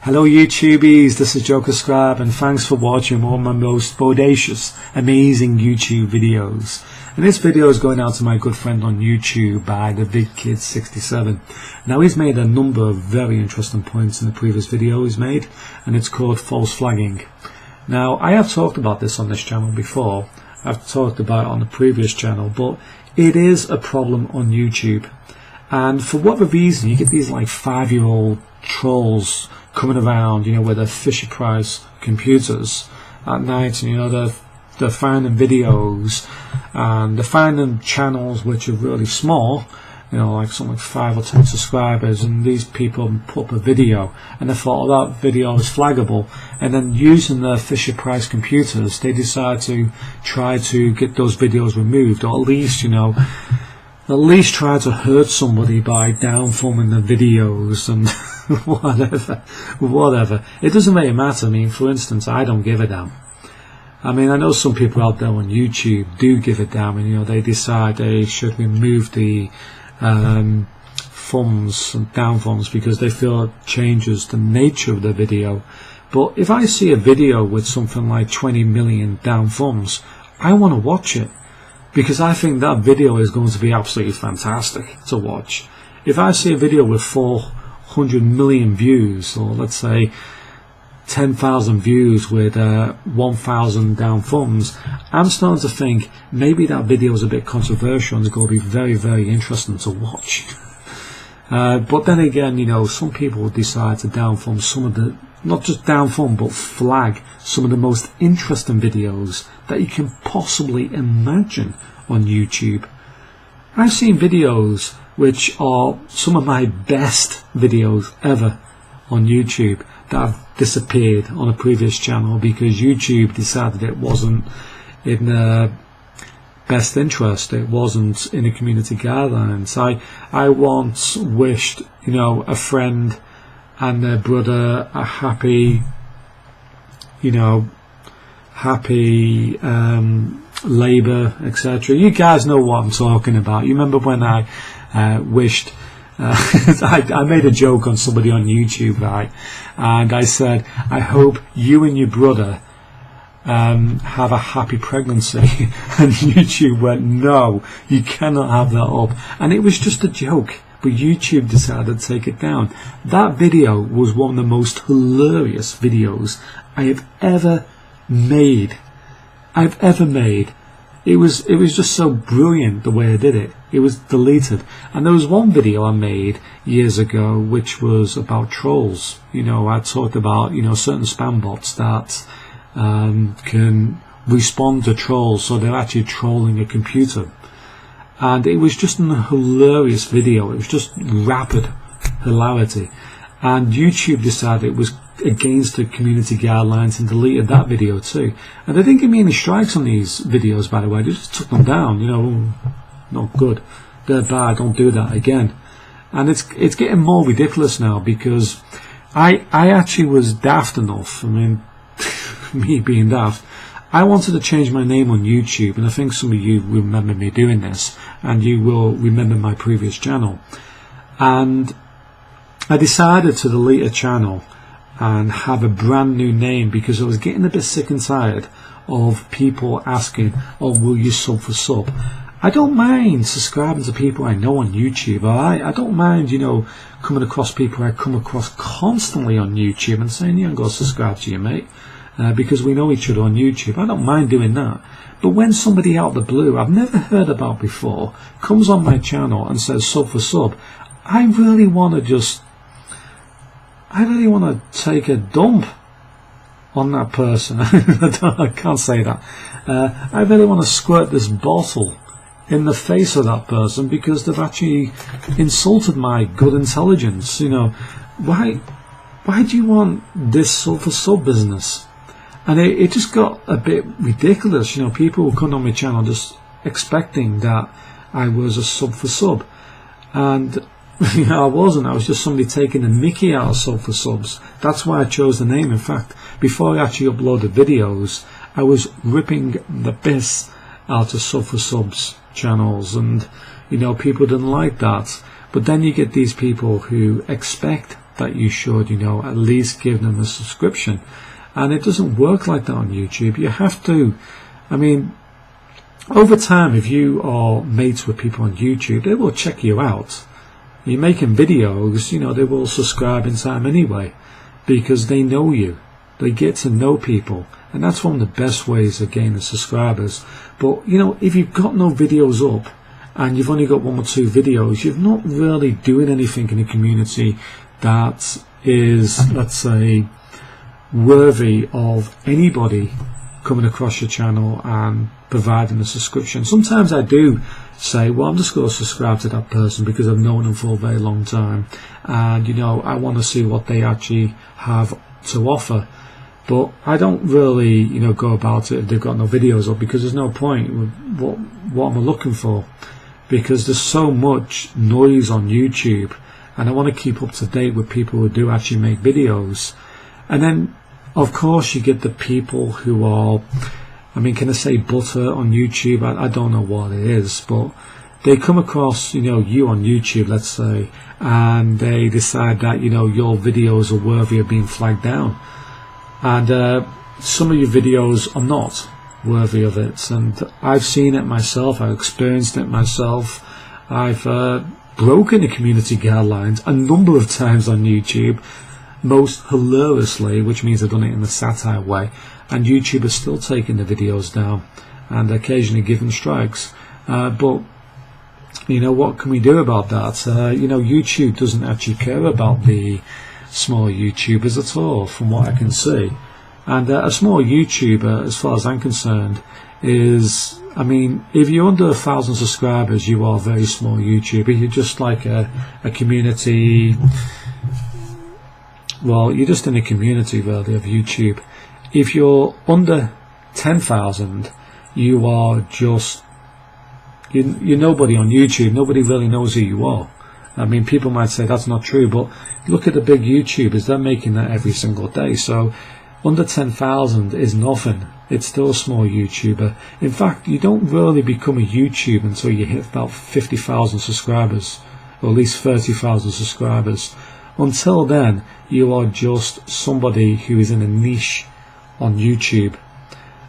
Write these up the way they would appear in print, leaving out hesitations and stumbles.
Hello YouTubies, this is Joker Scribe and thanks for watching one of my most bodacious, amazing YouTube videos. And this video is going out to my good friend on YouTube by the Big Kid 67. Now he's made a number of very interesting points in the previous video he's made, and it's called false flagging. Now I have talked about this on this channel before, I've talked about it on the previous channel, but it is a problem on YouTube. And for whatever reason you get these like 5-year-old trolls coming around, you know, with their Fisher Price computers at night, and you know they're finding videos and they're finding channels which are really small, you know, like something like 5 or 10 subscribers, and these people put up a video and they thought, oh, that video is flaggable, and then using their Fisher Price computers they decide to try to get those videos removed, or at least, you know, at least try to hurt somebody by downforming the videos and whatever. It doesn't really matter. I mean, for instance, I don't give a damn. I mean, I know some people out there on YouTube do give a damn, and you know, they decide they should remove the thumbs and down thumbs because they feel it changes the nature of the video. But if I see a video with something like 20 million down thumbs, I want to watch it, because I think that video is going to be absolutely fantastic to watch. If I see a video with 400 million views, or let's say 10,000 views with 1,000 down thumbs, I'm starting to think maybe that video is a bit controversial and it's going to be very, very interesting to watch. But then again, you know, some people decide to down thumb some of the, not just down thumb, but flag some of the most interesting videos that you can possibly imagine on YouTube. I've seen videos which are some of my best videos ever on YouTube that have disappeared on a previous channel because YouTube decided it wasn't in their best interest, it wasn't in the community guidelines. I once wished, you know, a friend and their brother a happy, you know, happy Labour, etc. You guys know what I'm talking about. You remember when I wished I made a joke on somebody on YouTube, right, and I said, I hope you and your brother have a happy pregnancy, and YouTube went, no, you cannot have that up, and it was just a joke, but YouTube decided to take it down. That video was one of the most hilarious videos I have ever made. It was just so brilliant the way I did it. It was deleted. And there was one video I made years ago which was about trolls. You know, I talked about, you know, certain spam bots that can respond to trolls, so they're actually trolling a computer. And it was just a hilarious video. It was just rapid hilarity. And YouTube decided it was against the community guidelines and deleted that video too. And they didn't give me any strikes on these videos, by the way. They just took them down. You know, not good, they're bad, don't do that again. And it's getting more ridiculous now, because I actually was daft enough, I mean, me being daft, I wanted to change my name on YouTube, and I think some of you remember me doing this, and you will remember my previous channel. And I decided to delete a channel and have a brand new name, because I was getting a bit sick and tired of people asking, oh, will you sub for sub? I don't mind subscribing to people I know on YouTube. I don't mind, you know, coming across people I come across constantly on YouTube and saying, yeah, I'm going to subscribe to you, mate, because we know each other on YouTube. I don't mind doing that. But when somebody out of the blue I've never heard about before comes on my channel and says sub for sub, I really want to take a dump on that person. I can't say that. I really want to squirt this bottle in the face of that person, because they've actually insulted my good intelligence. You know, why do you want this sub for sub business? And it just got a bit ridiculous. You know, people were coming on my channel just expecting that I was a sub for sub, and you know, I wasn't. I was just somebody taking the mickey out of sub for subs. That's why I chose the name. In fact, before I actually uploaded videos, I was ripping the piss out of sub for subs channels, and you know, people didn't like that. But then you get these people who expect that you should, you know, at least give them a subscription. And it doesn't work like that on YouTube. You have to, I mean, over time, if you are mates with people on YouTube, they will check you out. You're making videos, you know, they will subscribe in time anyway, because they know you. They get to know people, and that's one of the best ways of gaining subscribers. But, you know, if you've got no videos up, and you've only got 1 or 2 videos, you're not really doing anything in the community that is, let's say, worthy of anybody coming across your channel and providing a subscription. Sometimes I do say, well, I'm just going to subscribe to that person because I've known them for a very long time, and, you know, I want to see what they actually have to offer. But I don't really, you know, go about it if they've got no videos up, because there's no point. What am I looking for? Because there's so much noise on YouTube, and I want to keep up to date with people who do actually make videos. And then, of course, you get the people who are, I mean, can I say butter on YouTube? I don't know what it is, but they come across, you know, you on YouTube, let's say, and they decide that, you know, your videos are worthy of being flagged down. And some of your videos are not worthy of it, and I've seen it myself, I've experienced it myself. I've broken the community guidelines a number of times on YouTube, most hilariously, which means I've done it in a satire way, and YouTube is still taking the videos down and occasionally giving strikes. But you know, what can we do about that? You know, YouTube doesn't actually care about the small YouTubers at all, from what I can see. And a small YouTuber, as far as I'm concerned, is, I mean, if you're under 1,000 subscribers, you are a very small YouTuber. You're just like a community, well, you're just in a community really of YouTube. If you're under 10,000, you are just, you're nobody on YouTube. Nobody really knows who you are. I mean, people might say that's not true, but look at the big YouTubers. They're making that every single day. So under 10,000 is nothing. It's still a small YouTuber. In fact, you don't really become a YouTuber until you hit about 50,000 subscribers, or at least 30,000 subscribers. Until then, you are just somebody who is in a niche on YouTube.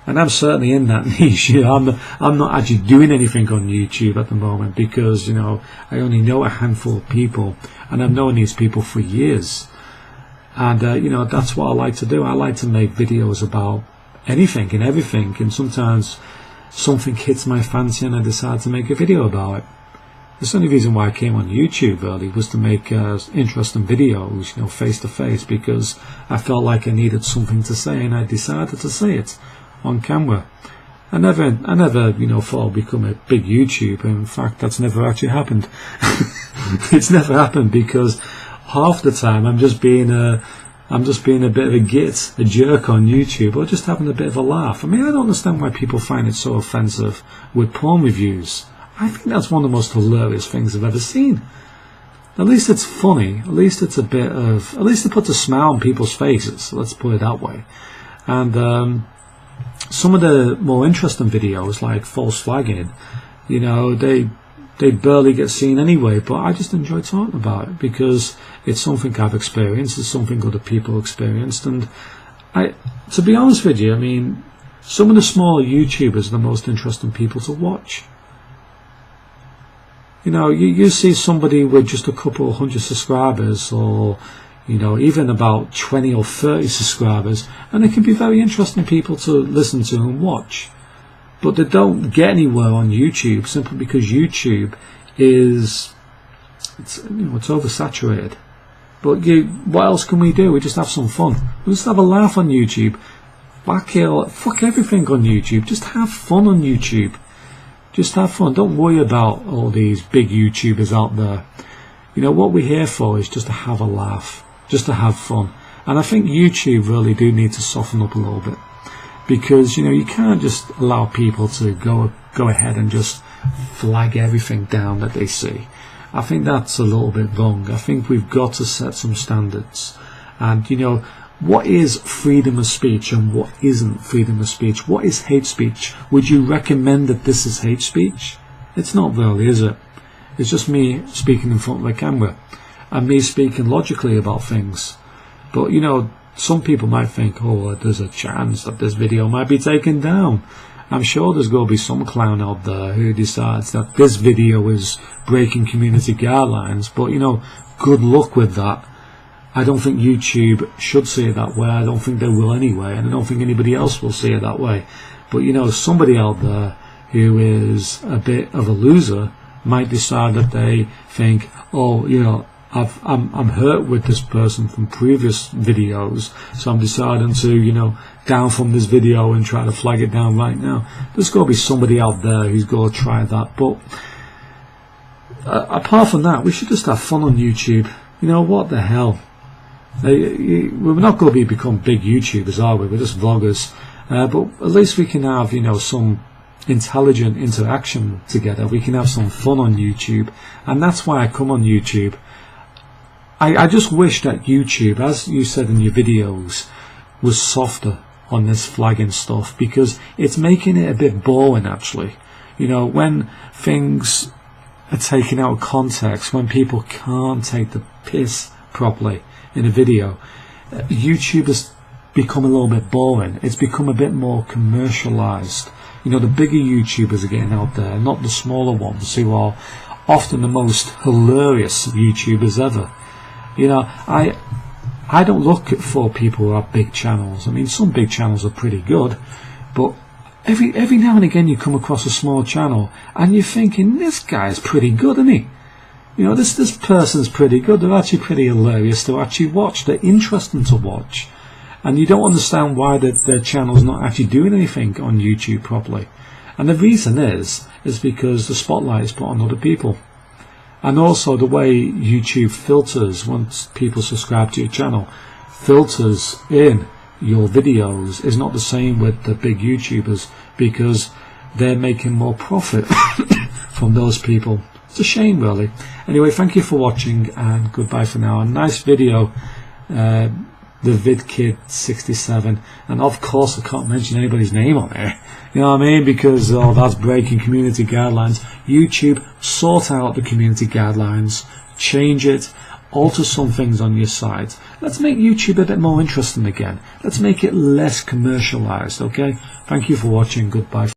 And I'm certainly in that niche. You know, I'm not actually doing anything on YouTube at the moment, because, you know, I only know a handful of people, and I've known these people for years. And you know, that's what I like to do. I like to make videos about anything and everything, and sometimes something hits my fancy and I decide to make a video about it. The only reason why I came on YouTube really was to make interesting videos, you know, face to face, because I felt like I needed something to say, and I decided to say it on camera. I never, you know, thought I'd become a big YouTuber. In fact, that's never actually happened. It's never happened, because half the time I'm just being a bit of a git, a jerk on YouTube, or just having a bit of a laugh. I mean, I don't understand why people find it so offensive with porn reviews. I think that's one of the most hilarious things I've ever seen. At least it's funny. At least it's a bit of, at least it puts a smile on people's faces. Let's put it that way. And some of the more interesting videos, like false flagging, you know, they barely get seen anyway, but I just enjoy talking about it because it's something I've experienced, it's something other people experienced. And to be honest with you, I mean, some of the smaller YouTubers are the most interesting people to watch. You know, you see somebody with just a couple of hundred subscribers, or, you know, even about 20 or 30 subscribers, and it can be very interesting people to listen to and watch. But they don't get anywhere on YouTube simply because YouTube is, it's oversaturated. But what else can we do? We just have some fun. We just have a laugh on YouTube. Fuck everything on YouTube. Just have fun on YouTube. Just have fun. Don't worry about all these big YouTubers out there. You know, what we're here for is just to have a laugh, just to have fun. And I think YouTube really do need to soften up a little bit, because, you know, you can't just allow people to go ahead and just flag everything down that they see. I think that's a little bit wrong. I think we've got to set some standards. And, you know, what is freedom of speech and what isn't freedom of speech? What is hate speech? Would you recommend that this is hate speech? It's not really, is it? It's just me speaking in front of the camera. and me speaking logically about things. But you know, some people might think, oh, there's a chance that this video might be taken down. I'm sure there's going to be some clown out there who decides that this video is breaking community guidelines, but you know, good luck with that. I don't think YouTube should see it that way. I don't think they will anyway, and I don't think anybody else will see it that way. But you know, somebody out there who is a bit of a loser might decide that they think, oh, you know, I'm hurt with this person from previous videos, so I'm deciding to, you know, down from this video and try to flag it down right now. There's got to be somebody out there who's going to try that. But apart from that, we should just have fun on YouTube. You know, what the hell? We're not going to become big YouTubers, are we? We're just vloggers. But at least we can have, you know, some intelligent interaction together. We can have some fun on YouTube, and that's why I come on YouTube. I just wish that YouTube, as you said in your videos, was softer on this flagging stuff, because it's making it a bit boring actually. You know, when things are taken out of context, when people can't take the piss properly in a video, YouTube has become a little bit boring. It's become a bit more commercialized. You know, the bigger YouTubers are getting out there, not the smaller ones who are often the most hilarious YouTubers ever. You know, I don't look for people who have big channels. I mean, some big channels are pretty good, but every now and again you come across a small channel and you're thinking, this guy's pretty good, isn't he? You know, this person's pretty good. They're actually pretty hilarious to actually watch. They're interesting to watch. And you don't understand why their channel's not actually doing anything on YouTube properly. And the reason is because the spotlight is put on other people. And also the way YouTube filters, once people subscribe to your channel, filters in your videos is not the same with the big YouTubers, because they're making more profit from those people. It's a shame, really. Anyway, thank you for watching, and goodbye for now. A nice video, the VidKid67, and of course I can't mention anybody's name on there. You know what I mean? Because that's breaking community guidelines. YouTube, sort out the community guidelines, change it, alter some things on your site. Let's make YouTube a bit more interesting again. Let's make it less commercialized, okay? Thank you for watching. Goodbye.